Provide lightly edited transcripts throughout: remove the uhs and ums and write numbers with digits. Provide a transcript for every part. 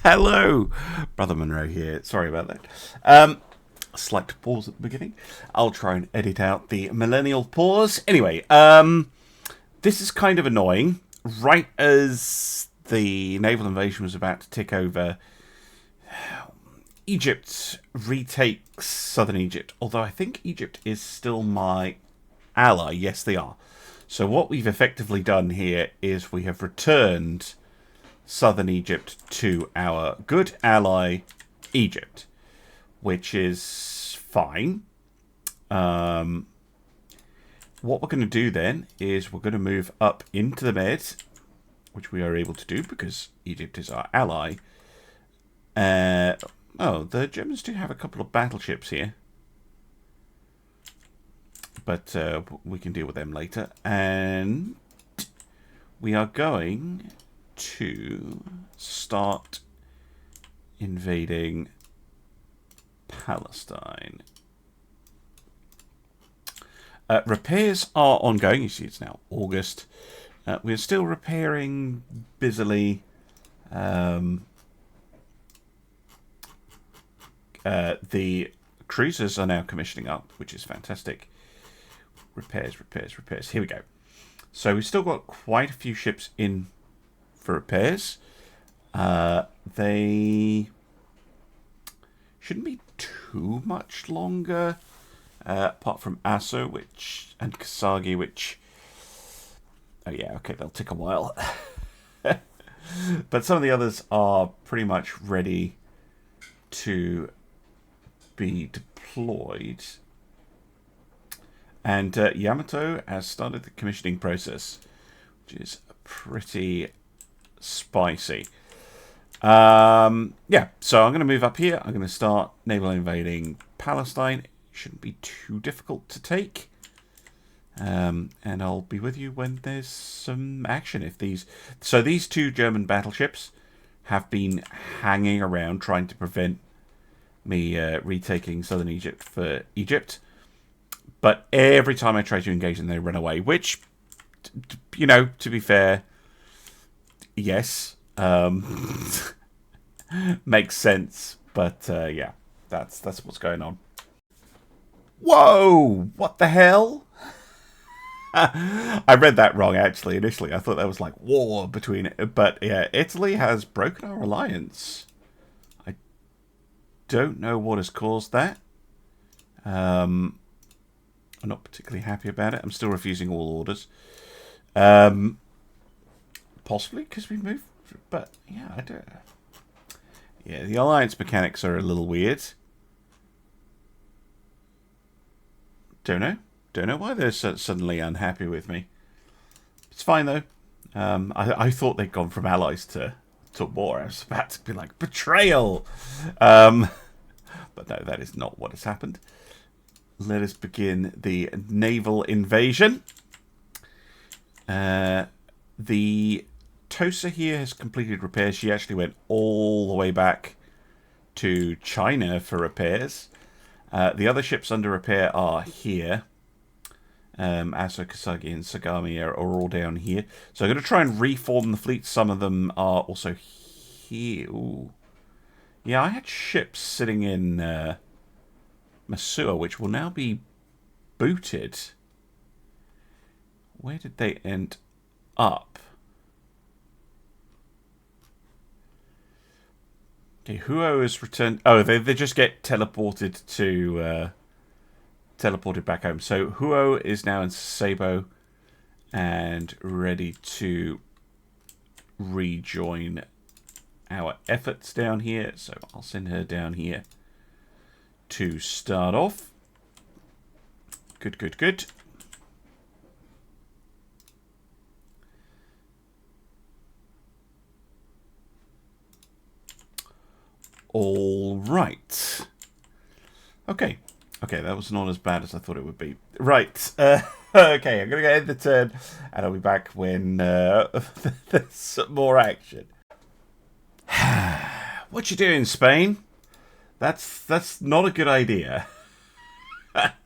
Hello, Brother Munro here. Sorry about that. Slight pause at the beginning. I'll try and edit out the millennial pause. Anyway, this is kind of annoying. Right as the naval invasion was about to tick over, Egypt retakes southern Egypt. Although I think Egypt is still my ally. Yes, they are. So what we've effectively done here is we have returned southern Egypt to our good ally Egypt, which is fine. What we're going to do then is we're going to move up into the Med, which we are able to do because Egypt is our ally. Oh, the Germans do have a couple of battleships here, but we can deal with them later. And we are going to start invading Palestine. Repairs are ongoing. You see, it's now August. We're still repairing busily. The cruisers are now commissioning up, which is fantastic. Repairs. Here we go. So we've still got quite a few ships in for repairs. They shouldn't be too much longer, apart from Asso, and Kasagi, which... Oh yeah, okay, they'll take a while. But some of the others are pretty much ready to be deployed. And Yamato has started the commissioning process, which is pretty spicy. Yeah, so I'm going to move up here. I'm going to start naval invading Palestine. It shouldn't be too difficult to take. And I'll be with you when there's some action. So these two German battleships have been hanging around trying to prevent me retaking southern Egypt for Egypt. But every time I try to engage them, they run away. Which, you know, to be fair, yes, makes sense. But yeah, that's what's going on. Whoa! What the hell? I read that wrong, actually, initially. I thought that was like war between... But yeah, Italy has broken our alliance. I don't know what has caused that. I'm not particularly happy about it. I'm still refusing all orders. Possibly because we moved... But yeah, I don't... Yeah, the alliance mechanics are a little weird. Don't know. Don't know why they're suddenly unhappy with me. It's fine, though. I thought they'd gone from allies to war. I was about to be like, betrayal! But no, that is not what has happened. Let us begin the naval invasion. The Tosa here has completed repairs. She actually went all the way back to China for repairs. The other ships under repair are here. Aso, Kasagi, and Sagami are all down here. So I'm going to try and reform the fleet. Some of them are also here. Ooh. Yeah, I had ships sitting in Masua, which will now be booted. Where did they end up? Okay, Huo has returned. Oh, they just get teleported to... teleported back home. So Huo is now in Sasebo and ready to rejoin our efforts down here. So I'll send her down here to start off. Good. All right. Okay, that was not as bad as I thought it would be. Right. Okay, I'm going to end the turn, and I'll be back when there's some more action. What you doing, Spain? That's not a good idea.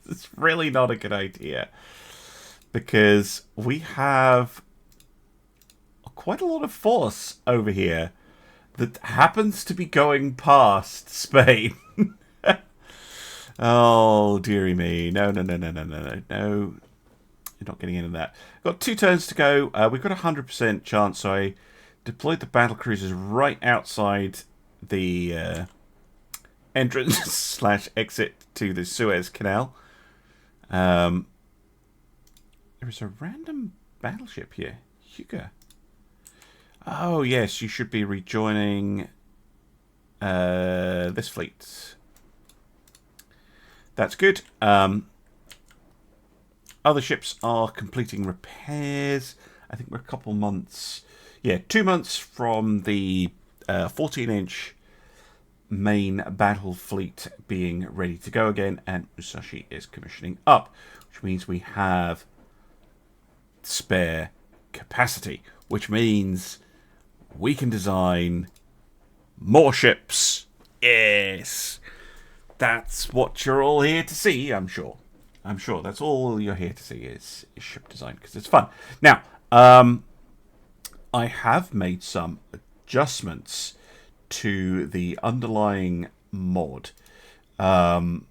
It's really not a good idea. Because we have quite a lot of force over here that happens to be going past Spain. Oh, dearie me. No. You're not getting into that. Got 2 turns to go. We've got a 100% chance, so I deployed the battle cruisers right outside the entrance slash exit to the Suez Canal. There is a random battleship here. Hugo. Oh, yes, you should be rejoining this fleet. That's good. Other ships are completing repairs. I think we're a couple months... Yeah, 2 months from the 14-inch main battle fleet being ready to go again, and Musashi is commissioning up, which means we have spare capacity, which means we can design more ships. Yes! That's what you're all here to see, I'm sure. I'm sure that's all you're here to see is ship design, because it's fun. Now, I have made some adjustments to the underlying mod that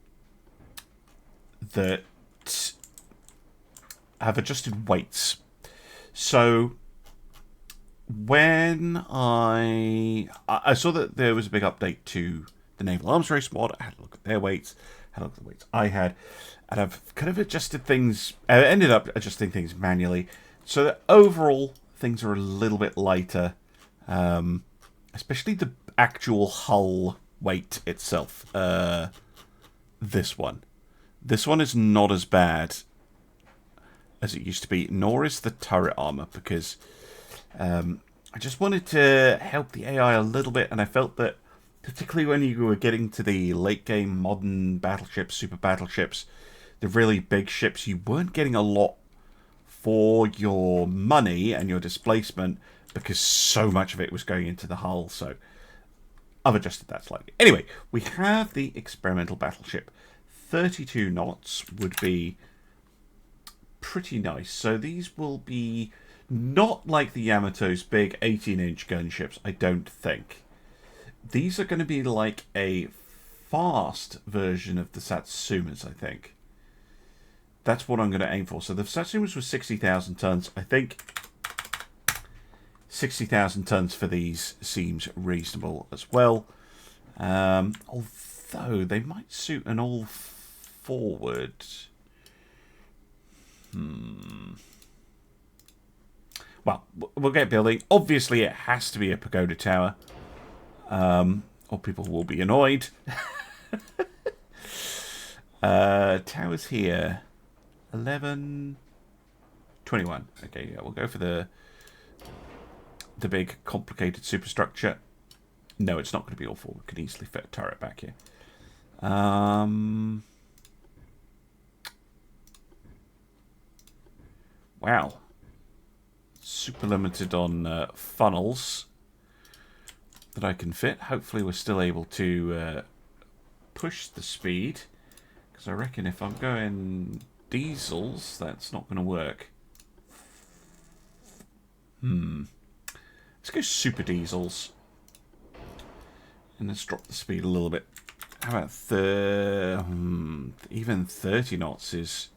have adjusted weights. So when I saw that there was a big update to the Naval Arms Race mod, I had a look at their weights, had a look at the weights I had, and I've kind of adjusted things, ended up adjusting things manually, so that overall things are a little bit lighter, especially the actual hull weight itself. This one is not as bad as it used to be, nor is the turret armor, because I just wanted to help the AI a little bit, and I felt that particularly when you were getting to the late game modern battleships, super battleships, the really big ships, you weren't getting a lot for your money and your displacement because so much of it was going into the hull. So I've adjusted that slightly. Anyway, we have the experimental battleship. 32 knots would be pretty nice. So these will be not like the Yamato's big 18-inch gunships, I don't think. These are going to be like a fast version of the Satsumas, I think. That's what I'm going to aim for. So the Satsumas were 60,000 tons. I think 60,000 tons for these seems reasonable as well. Although they might suit an all-forward. Well, we'll get building. Obviously, it has to be a pagoda tower. Or people will be annoyed. Towers here. 11, 21. Okay, yeah, we'll go for the big complicated superstructure. No, it's not going to be all four. We could easily fit a turret back here. Wow. Super limited on funnels that I can fit. Hopefully we're still able to push the speed, because I reckon if I'm going diesels, that's not going to work. Let's go super diesels. And let's drop the speed a little bit. How about even 30 knots is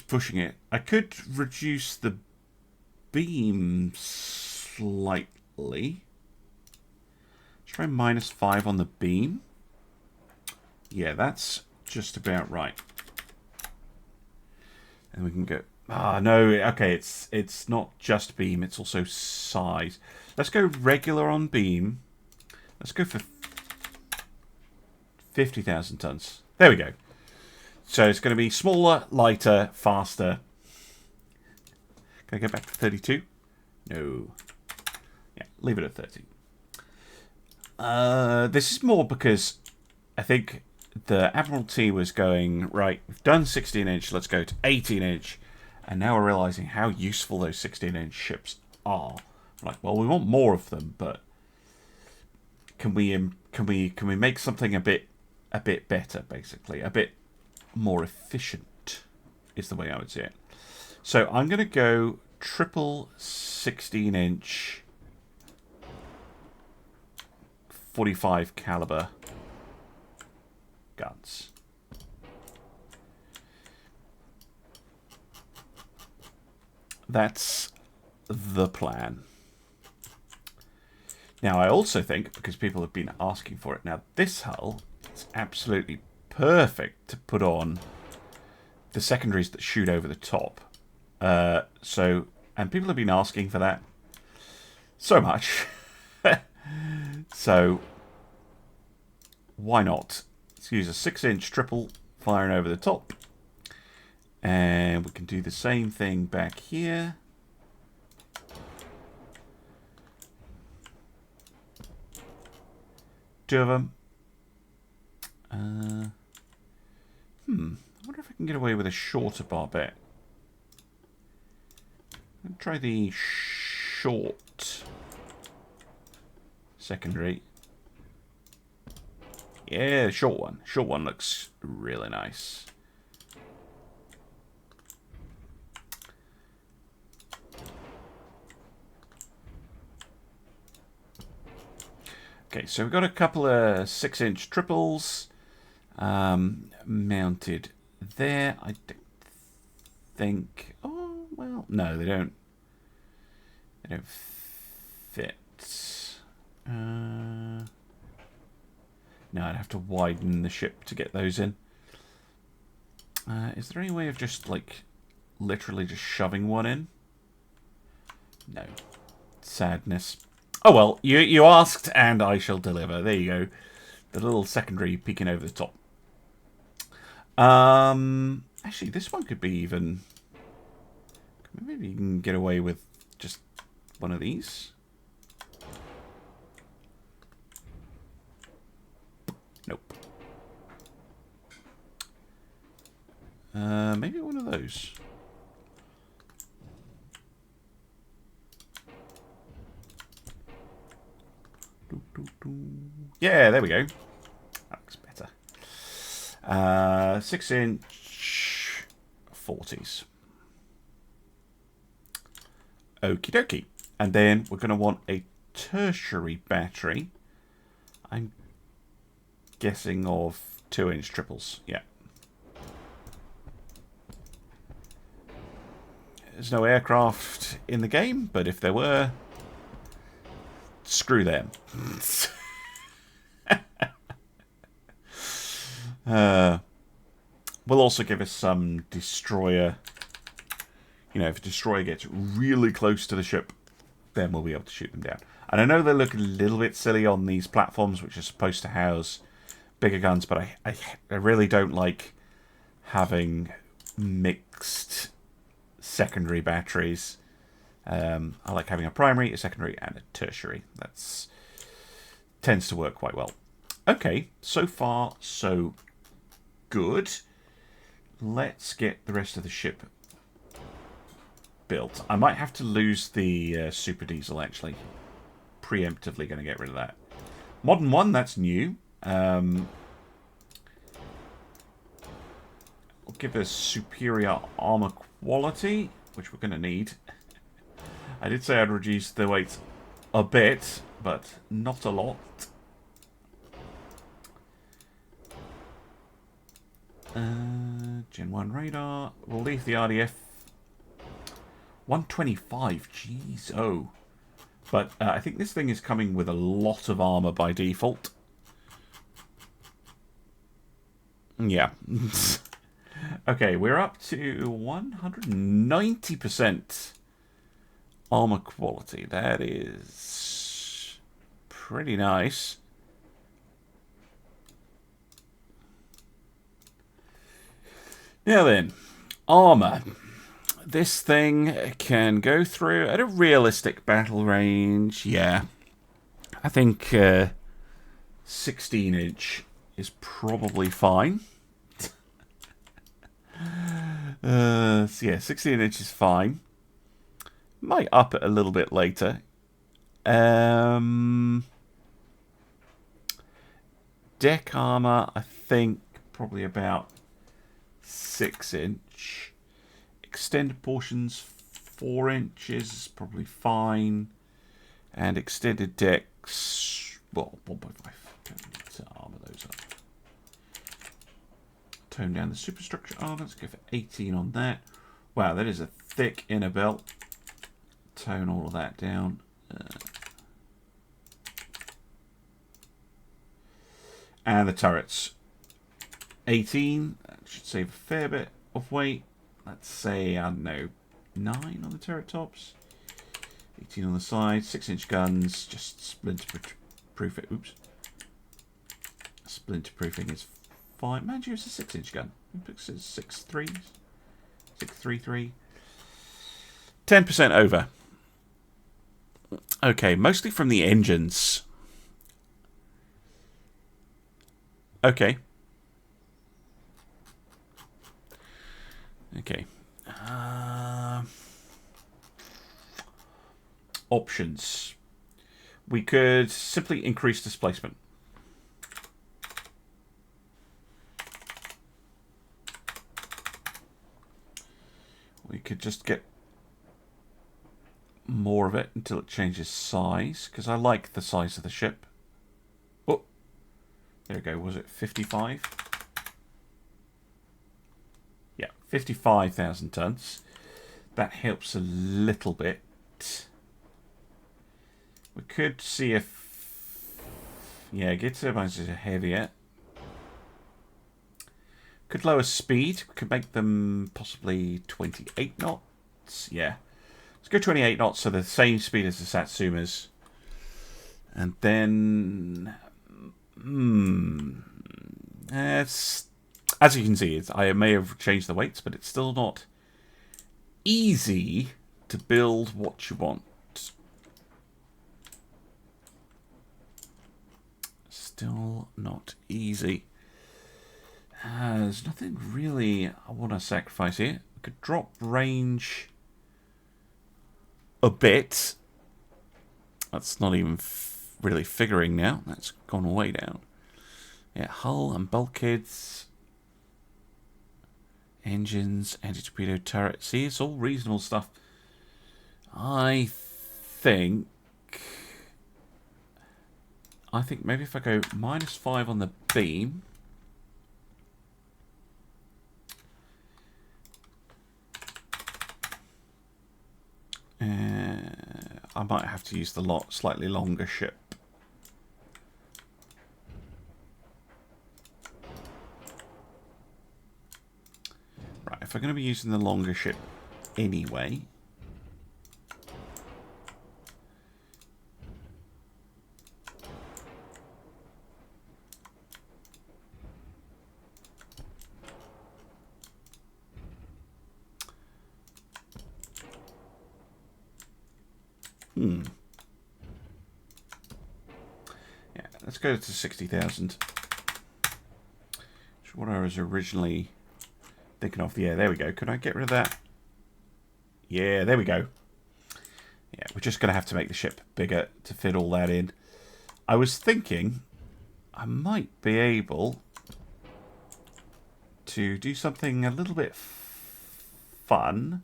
pushing it. I could reduce the beam slightly. Try -5 on the beam. Yeah, that's just about right. And we can go... Ah, no, okay, it's not just beam, it's also size. Let's go regular on beam. Let's go for 50,000 tons. There we go. So it's going to be smaller, lighter, faster. Can I go back to 32? No. Yeah, leave it at 30. This is more because I think the Admiralty was going, right, we've done 16-inch, let's go to 18-inch. And now we're realizing how useful those 16-inch ships are. Like, well, we want more of them, but can we make something a bit better, basically, a bit more efficient is the way I would say it. So I'm going to go triple 16-inch .45 caliber guns. That's the plan. Now, I also think, because people have been asking for it, now this hull is absolutely perfect to put on the secondaries that shoot over the top. And people have been asking for that so much. So, why not? Let's use a 6-inch triple firing over the top. And we can do the same thing back here. Two of them. I wonder if I can get away with a shorter barbette. I'll try the short secondary. Yeah, the short one. Short one looks really nice. Okay, so we've got a couple of 6-inch triples mounted there. I don't think... Oh, well, no, they don't. They don't fit. No, I'd have to widen the ship to get those in. Is there any way of just, like, literally just shoving one in? No. Sadness. Oh well, you asked and I shall deliver. There you go. The little secondary peeking over the top. Actually, this one could be even... Maybe you can get away with just one of these. Nope. Maybe one of those. Yeah, there we go. That looks better. 6-inch 40s. Okie dokie. And then we're going to want a tertiary battery. I'm guessing of 2-inch triples. Yeah. There's no aircraft in the game, but if there were... Screw them. Will also give us some destroyer. You know, if a destroyer gets really close to the ship, then we'll be able to shoot them down. And I know they look a little bit silly on these platforms, which are supposed to house bigger guns, but I really don't like having mixed secondary batteries. I like having a primary, a secondary, and a tertiary. That's tends to work quite well. Okay, so far so good. Let's get the rest of the ship built. I might have to lose the super diesel actually. Preemptively going to get rid of that. Modern 1, that's new. Will give us superior armor quality, which we're going to need. I did say I'd reduce the weight a bit, but not a lot. Gen 1 radar. We'll leave the RDF. 125. Jeez. Oh. But I think this thing is coming with a lot of armor by default. Yeah. Okay, we're up to 190% armor quality. That is pretty nice. Now then, armor. This thing can go through at a realistic battle range. Yeah, I think 16-inch is probably fine. So yeah, 16-inch is fine. Might up it a little bit later. Deck armor, I think probably about 6-inch. Extended portions, 4 inches is probably fine. And extended decks, Well, 1.5. Don't need to armour those up. Tone down the superstructure armour. Let's go for 18 on that. Wow, that is a thick inner belt. Tone all of that down. And the turrets. 18. That should save a fair bit of weight. Let's say, I don't know, 9 on the turret tops. 18 on the sides. 6-inch guns. Just splinter-proof it. Oops. Splinter-proofing is fine. Man, you, it's a 6-inch gun. It's 6.3. 6.33. 10% over. Okay, mostly from the engines. Okay. Okay. Options. We could simply increase displacement. We could just get more of it until it changes size, because I like the size of the ship. Oh, there we go. Was it 55? Yeah, 55,000 tons. That helps a little bit. We could see if... Yeah, gear turbines are heavier. Could lower speed. Could make them possibly 28 knots. Yeah. Let's go 28 knots, so the same speed as the Satsumas. And then... as you can see, I may have changed the weights, but it's still not easy to build what you want. Still not easy. There's nothing really I want to sacrifice here. We could drop range a bit. That's not even really figuring now. That's gone way down. Yeah, hull and bulkheads. Engines, anti-torpedo turret. See, it's all reasonable stuff. I think maybe if I go -5 on the beam. I might have to use the slightly longer ship. Right, if I'm going to be using the longer ship anyway... Yeah, let's go to 60,000. Which is what I was originally thinking of. Yeah, there we go. Could I get rid of that? Yeah, there we go. Yeah, we're just going to have to make the ship bigger to fit all that in. I was thinking I might be able to do something a little bit fun.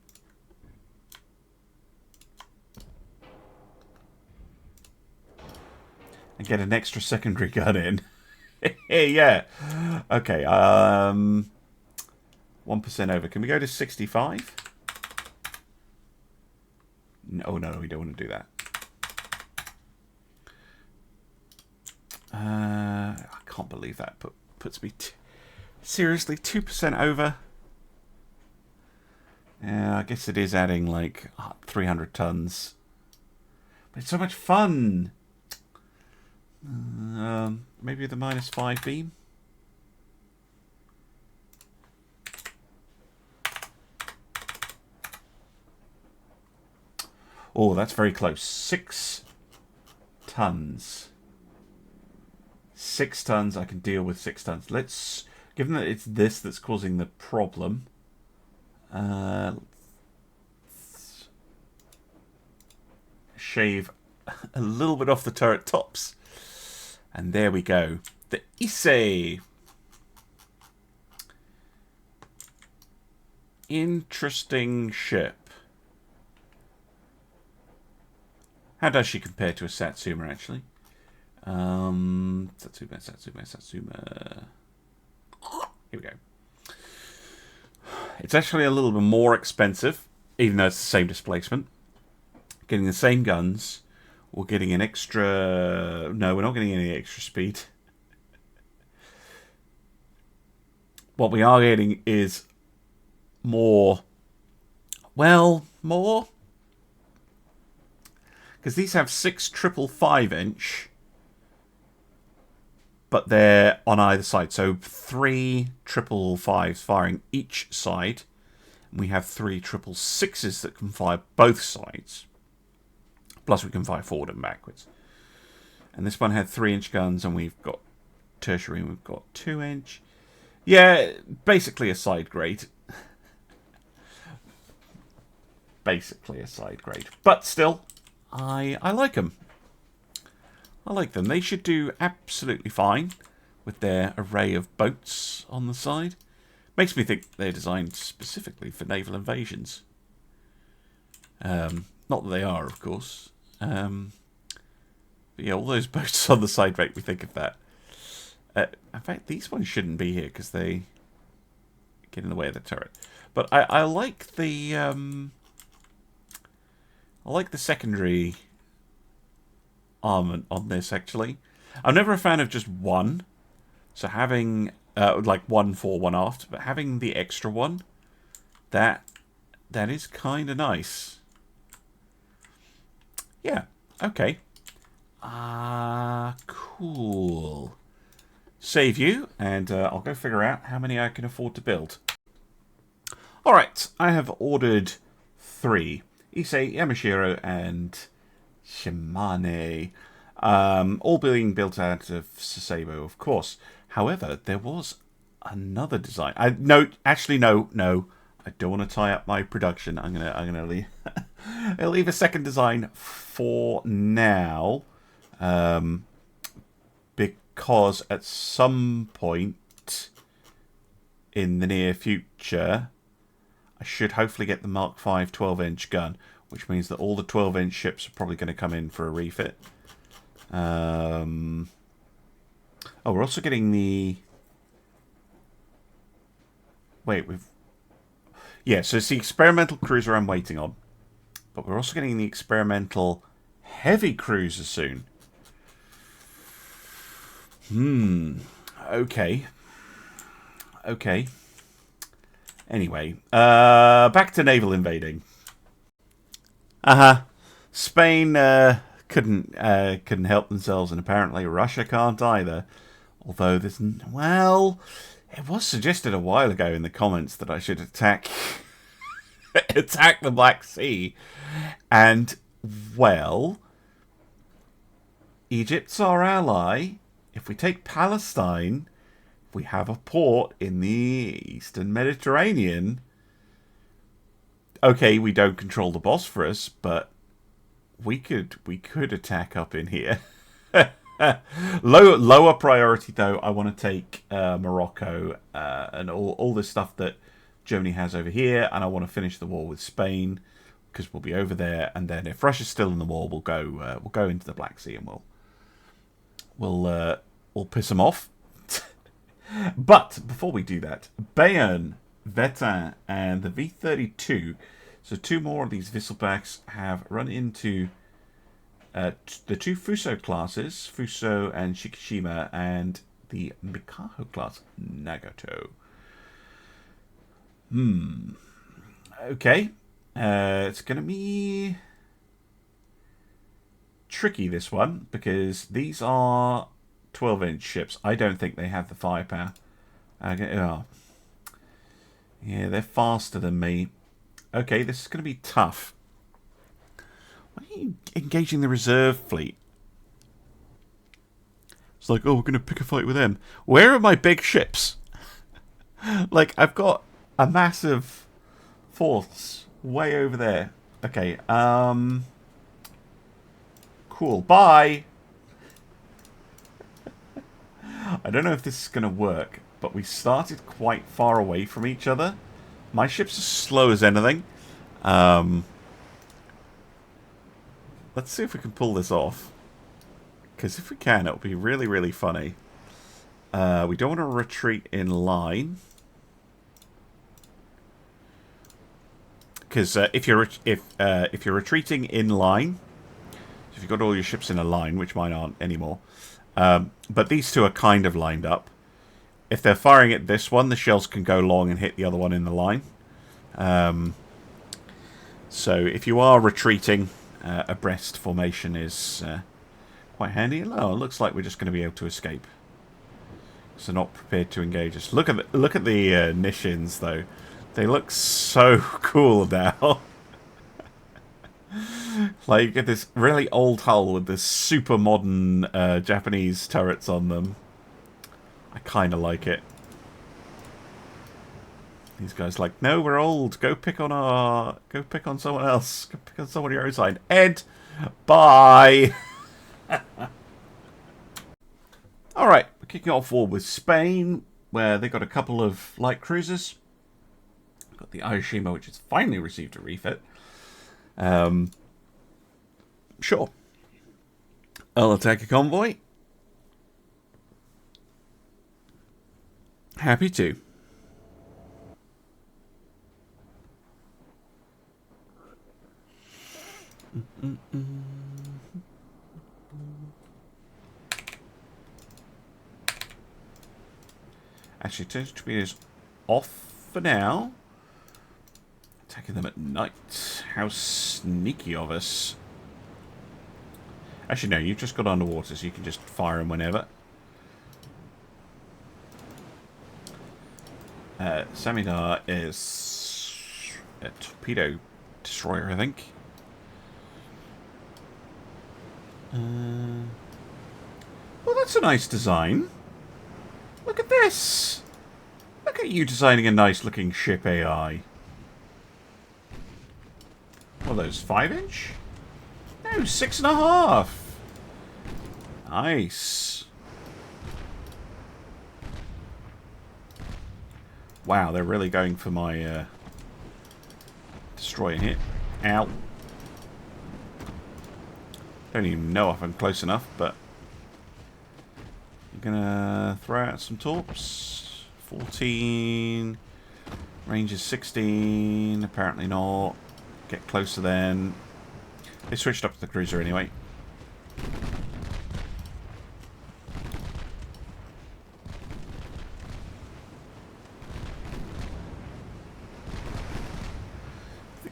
And get an extra secondary gun in. Yeah. Okay. 1% over. Can we go to 65? No, no, we don't want to do that. I can't believe that puts me seriously 2% over. Yeah, I guess it is adding like 300 tons. But it's so much fun. Maybe the -5 beam. Oh, that's very close. 6 tons. 6 tons. I can deal with 6 tons. Let's, given that it's this that's causing the problem, let's shave a little bit off the turret tops. And there we go. The Issei. Interesting ship. How does she compare to a Satsuma, actually? Satsuma. Here we go. It's actually a little bit more expensive, even though it's the same displacement. Getting the same guns. We're getting an extra... No, we're not getting any extra speed. What we are getting is more... Well, more... Because these have 6 555-inch, but they're on either side. So 3 555s firing each side. And we have 3 666s that can fire both sides. Plus we can fire forward and backwards. And this one had 3-inch guns, and we've got tertiary, and we've got 2-inch. Yeah, basically a side grade. Basically a side grade. But still... I like them. I like them. They should do absolutely fine with their array of boats on the side. Makes me think they're designed specifically for naval invasions. Not that they are, of course. But yeah, all those boats on the side make me think of that. In fact, these ones shouldn't be here because they get in the way of the turret. But I like the... I like the secondary armament on this, actually. I'm never a fan of just one. So having, like, 1 fore, 1 aft. But having the extra one, that is kind of nice. Yeah, okay. Cool. Save you, and I'll go figure out how many I can afford to build. Alright, I have ordered 3. Issei, Yamashiro, and Shimane. All being built out of Sasebo, of course. However, there was another design. No. I don't want to tie up my production. I'm gonna leave. I'll leave a second design for now, because at some point in the near future, I should hopefully get the Mark V 12-inch gun, which means that all the 12-inch ships are probably going to come in for a refit. Oh, we're also getting the... Wait, yeah, so it's the experimental cruiser I'm waiting on. But we're also getting the experimental heavy cruiser soon. Okay. Okay. Anyway, back to naval invading. Spain couldn't help themselves, and apparently Russia can't either. Although there's... Well, it was suggested a while ago in the comments that I should attack the Black Sea. And, well, Egypt's our ally. If we take Palestine... we have a port in the Eastern Mediterranean. Okay, we don't control the Bosphorus, but we could attack up in here. Lower priority though. I want to take Morocco and all this stuff that Germany has over here, and I want to finish the war with Spain because we'll be over there. And then if Russia's still in the war, we'll go into the Black Sea and we'll piss them off. But before we do that, Bayern, Vetin, and the V32, so 2 more of these Visselbachs have run into the 2 Fuso classes, Fuso and Shikishima, and the Mikaho class, Nagato. Okay. It's going to be tricky, this one, because these are 12-inch ships. I don't think they have the firepower. Yeah, they're faster than me. Okay, this is going to be tough. Why are you engaging the reserve fleet? It's like, oh, we're going to pick a fight with them. Where are my big ships? Like, I've got a massive force way over there. Okay, cool. Bye! I don't know if this is going to work, but we started quite far away from each other. My ship's as slow as anything. Let's see if we can pull this off. Because if we can, it'll be really, really funny. We don't want to retreat in line. Because if you're retreating in line, if you've got all your ships in a line, which mine aren't anymore, but these two are kind of lined up. If they're firing at this one, the shells can go long and hit the other one in the line. So if you are retreating, abreast formation is quite handy. Oh, it looks like we're just going to be able to escape. So not prepared to engage us. Look at the Nishins though. They look so cool now. Like, you get this really old hull with this super modern Japanese turrets on them. I kind of like it. These guys like, no, we're old. Go pick on someone else. Go pick on someone your own side. Ed, bye. All right, we're kicking off war with Spain, where they got a couple of light cruisers. Got the Iroey, which has finally received a refit. Sure. I'll attack a convoy. Happy to. Actually, torpedoes off for now. Attacking them at night. How sneaky of us. Actually, no, you've just got underwater, so you can just fire them whenever. Samidar is a torpedo destroyer, I think. Well, that's a nice design. Look at this. Look at you designing a nice-looking ship AI. What are those, 5-inch? No, 6.5. Nice. Wow, they're really going for my destroyer here. Ow. Don't even know if I'm close enough, but I'm gonna throw out some torps. 14. Range is 16. Apparently not. Get closer then. They switched up to the cruiser anyway.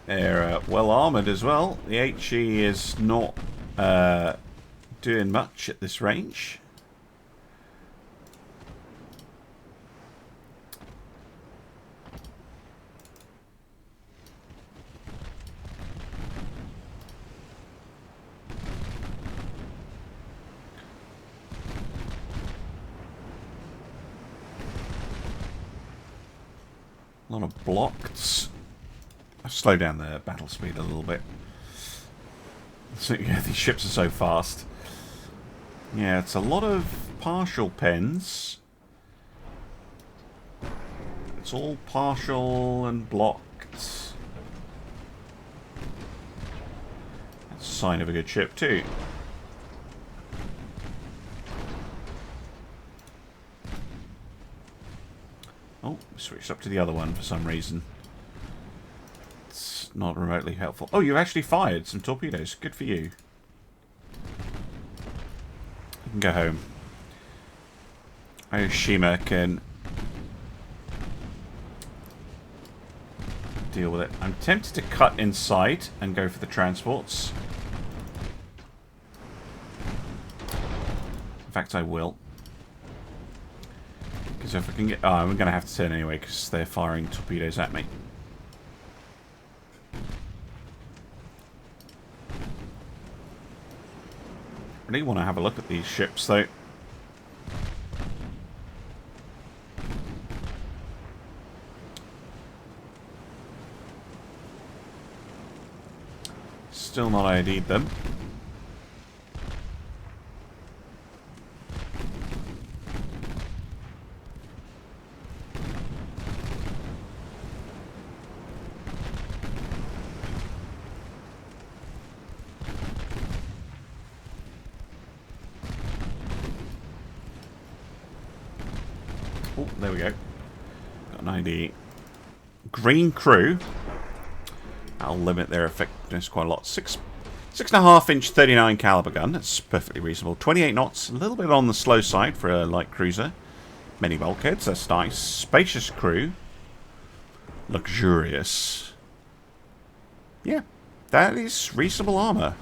They're well armoured as well. The HE is not doing much at this range. A lot of blocked. I've slowed down the battle speed a little bit. So, yeah, these ships are so fast. Yeah, it's a lot of partial pens. It's all partial and blocked. That's a sign of a good ship too. Oh, switched up to the other one for some reason. It's not remotely helpful. Oh, you actually fired some torpedoes. Good for you. You can go home. Hiroshima can deal with it. I'm tempted to cut inside and go for the transports. In fact, I will. Because if I can get... Oh, I'm going to have to turn anyway because they're firing torpedoes at me. I really want to have a look at these ships, though. Still not ID'd them. Oh, there we go. Got an ID. Green crew. That'll limit their effectiveness quite a lot. 6.5-inch 39 caliber gun. That's perfectly reasonable. 28 knots. A little bit on the slow side for a light cruiser. Many bulkheads. That's nice. Spacious crew. Luxurious. Yeah. That is reasonable armor.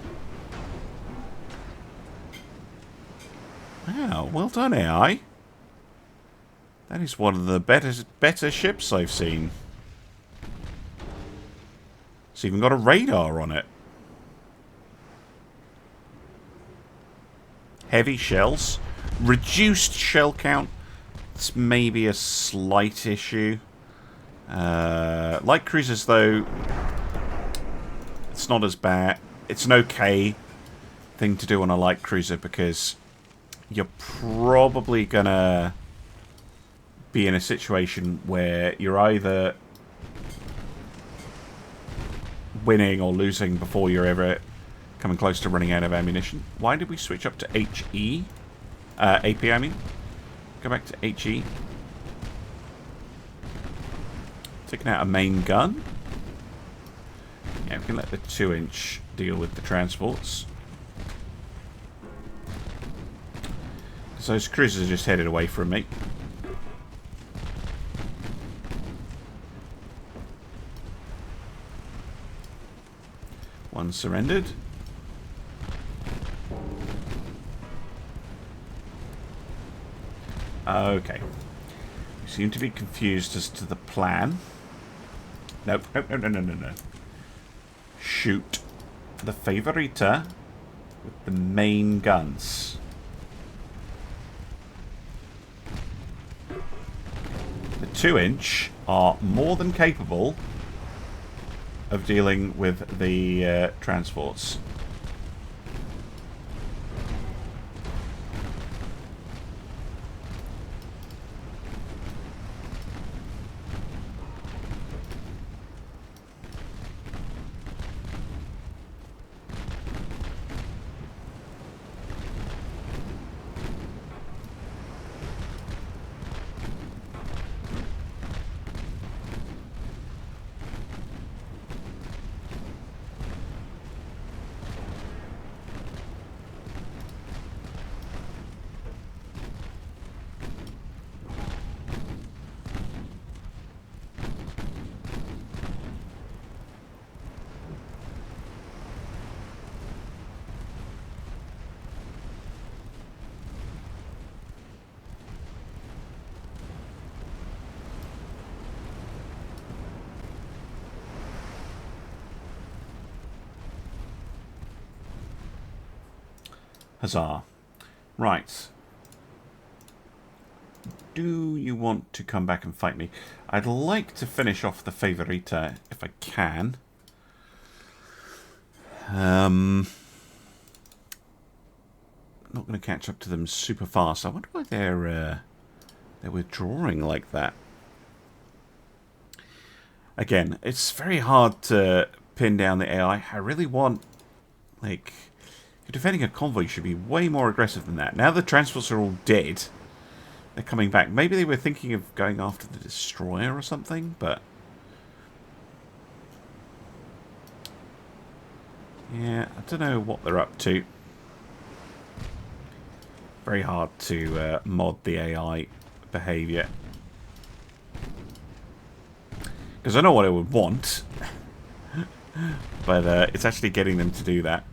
Wow. Well done, AI. That is one of the better ships I've seen. It's even got a radar on it. Heavy shells. Reduced shell count. It's maybe a slight issue. Light cruisers, though, it's not as bad. It's an okay thing to do on a light cruiser because you're probably gonna be in a situation where you're either winning or losing before you're ever coming close to running out of ammunition. Why did we switch up to HE? AP, I mean. Go back to HE. Taking out a main gun. Yeah, we can let the 2-inch deal with the transports. Because those cruisers are just headed away from me. One surrendered. Okay. You seem to be confused as to the plan. Nope. No. Shoot the Favorita with the main guns. The 2-inch are more than capable of dealing with the transports. Huzzah. Right. Do you want to come back and fight me? I'd like to finish off the Favorita if I can. Not going to catch up to them super fast. I wonder why they're withdrawing like that. Again, it's very hard to pin down the AI. I really want, like, if you're defending a convoy, you should be way more aggressive than that. Now the transports are all dead, they're coming back. Maybe they were thinking of going after the destroyer or something, but yeah, I don't know what they're up to. Very hard to mod the AI behaviour. Because I know what I would want, but it's actually getting them to do that.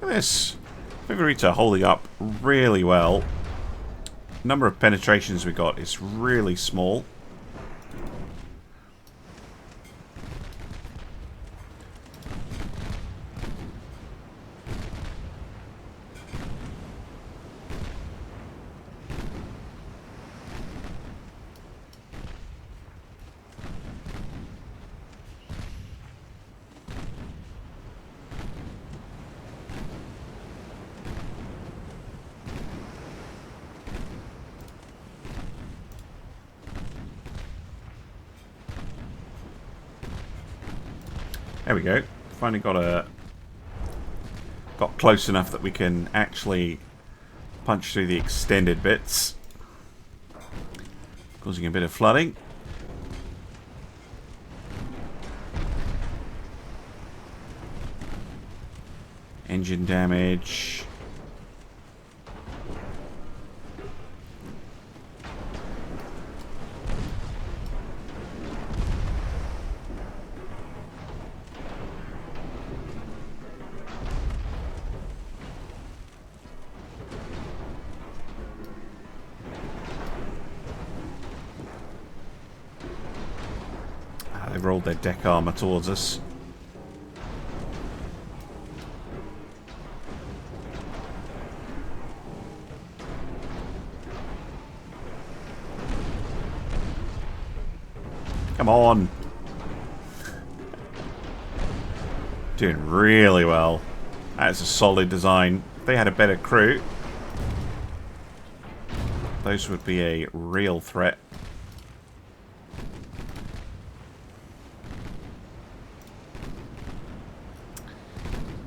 This Favorita holding up really well. Number of penetrations we got is really small. There we go. Finally got close enough that we can actually punch through the extended bits, causing a bit of flooding. Engine damage. They've rolled their deck armor towards us. Come on. Doing really well. That's a solid design. If they had a better crew, those would be a real threat.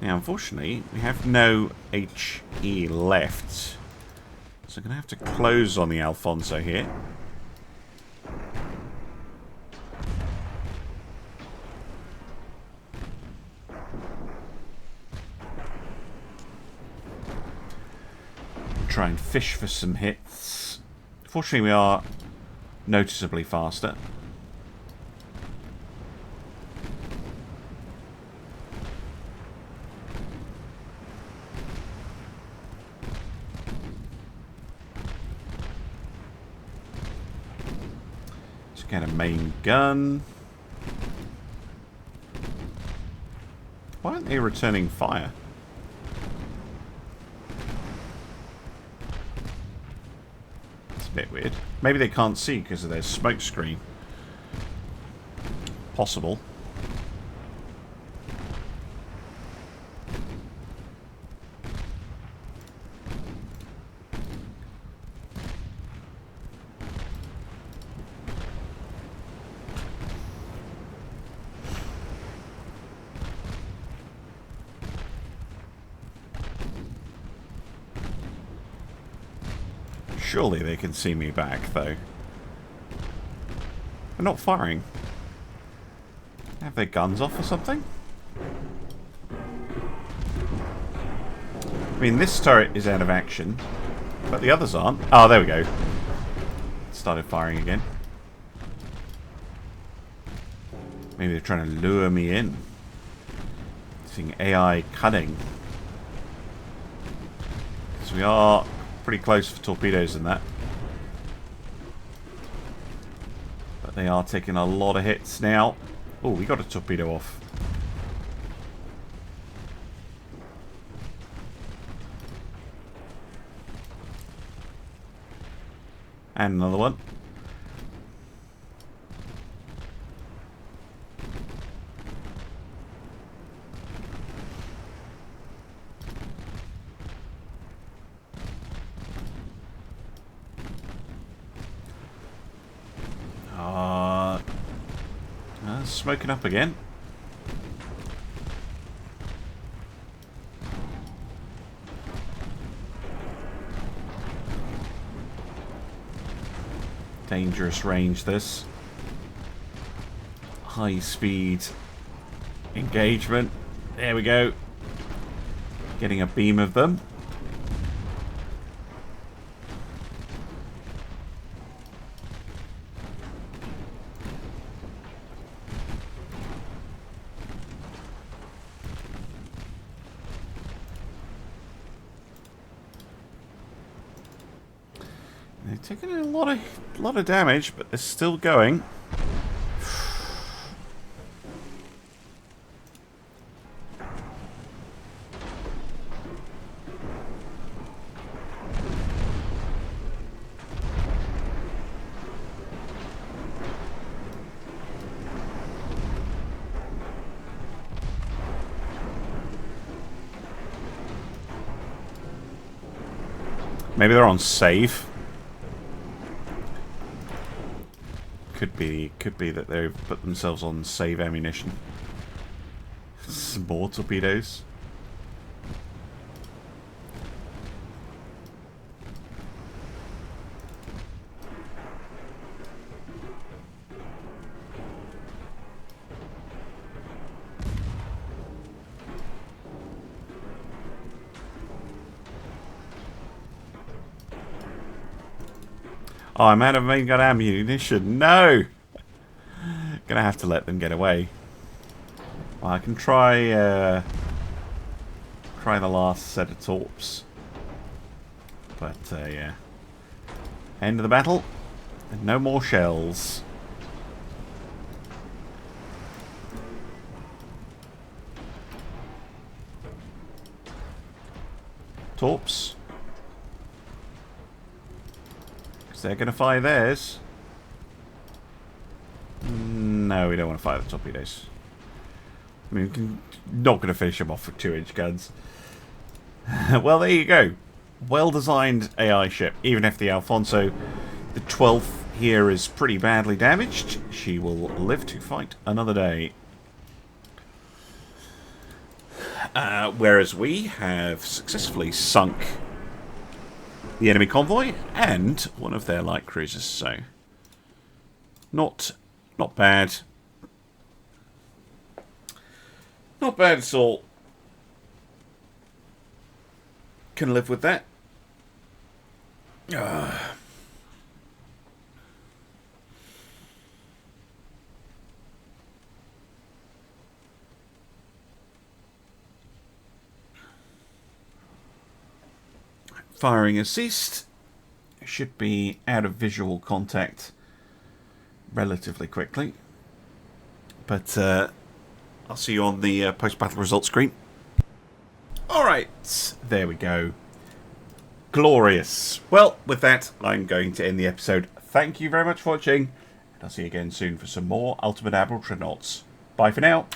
Now, unfortunately, we have no HE left. So I'm going to have to close on the Alfonso here. Try and fish for some hits. Fortunately, we are noticeably faster. Let's get a main gun. Why aren't they returning fire? Bit weird. Maybe they can't see because of their smoke screen. Possible. Surely they can see me back, though. They're not firing. Have their guns off or something? I mean, this turret is out of action, but the others aren't. Oh, there we go. Started firing again. Maybe they're trying to lure me in. Using AI cunning. So we are pretty close for torpedoes and that. But they are taking a lot of hits now. Oh, we got a torpedo off. And another one. Smoking up again. Dangerous range, this. High speed engagement. There we go. Getting a beam of them. Taking a lot of damage, but they're still going. Maybe they're on save. Could be that they've put themselves on save ammunition. Some more torpedoes. Oh, I'm out of main gun ammunition. No! Gonna have to let them get away. Well, I can try the last set of torps. But, yeah. End of the battle. And no more shells. Torps. Because they're going to fire theirs. No, we don't want to fire the torpedoes. I mean, not going to finish them off with 2-inch guns. Well, there you go. Well-designed AI ship. Even if the Alfonso, the 12th here, is pretty badly damaged, she will live to fight another day. Whereas we have successfully sunk the enemy convoy and one of their light cruisers. So, not bad. Not bad at all. Can live with that. Firing has ceased. Should be out of visual contact relatively quickly. But I'll see you on the post-battle results screen. Alright, there we go. Glorious. Well, with that, I'm going to end the episode. Thank you very much for watching, and I'll see you again soon for some more Ultimate Admiral Dreadnoughts. Bye for now.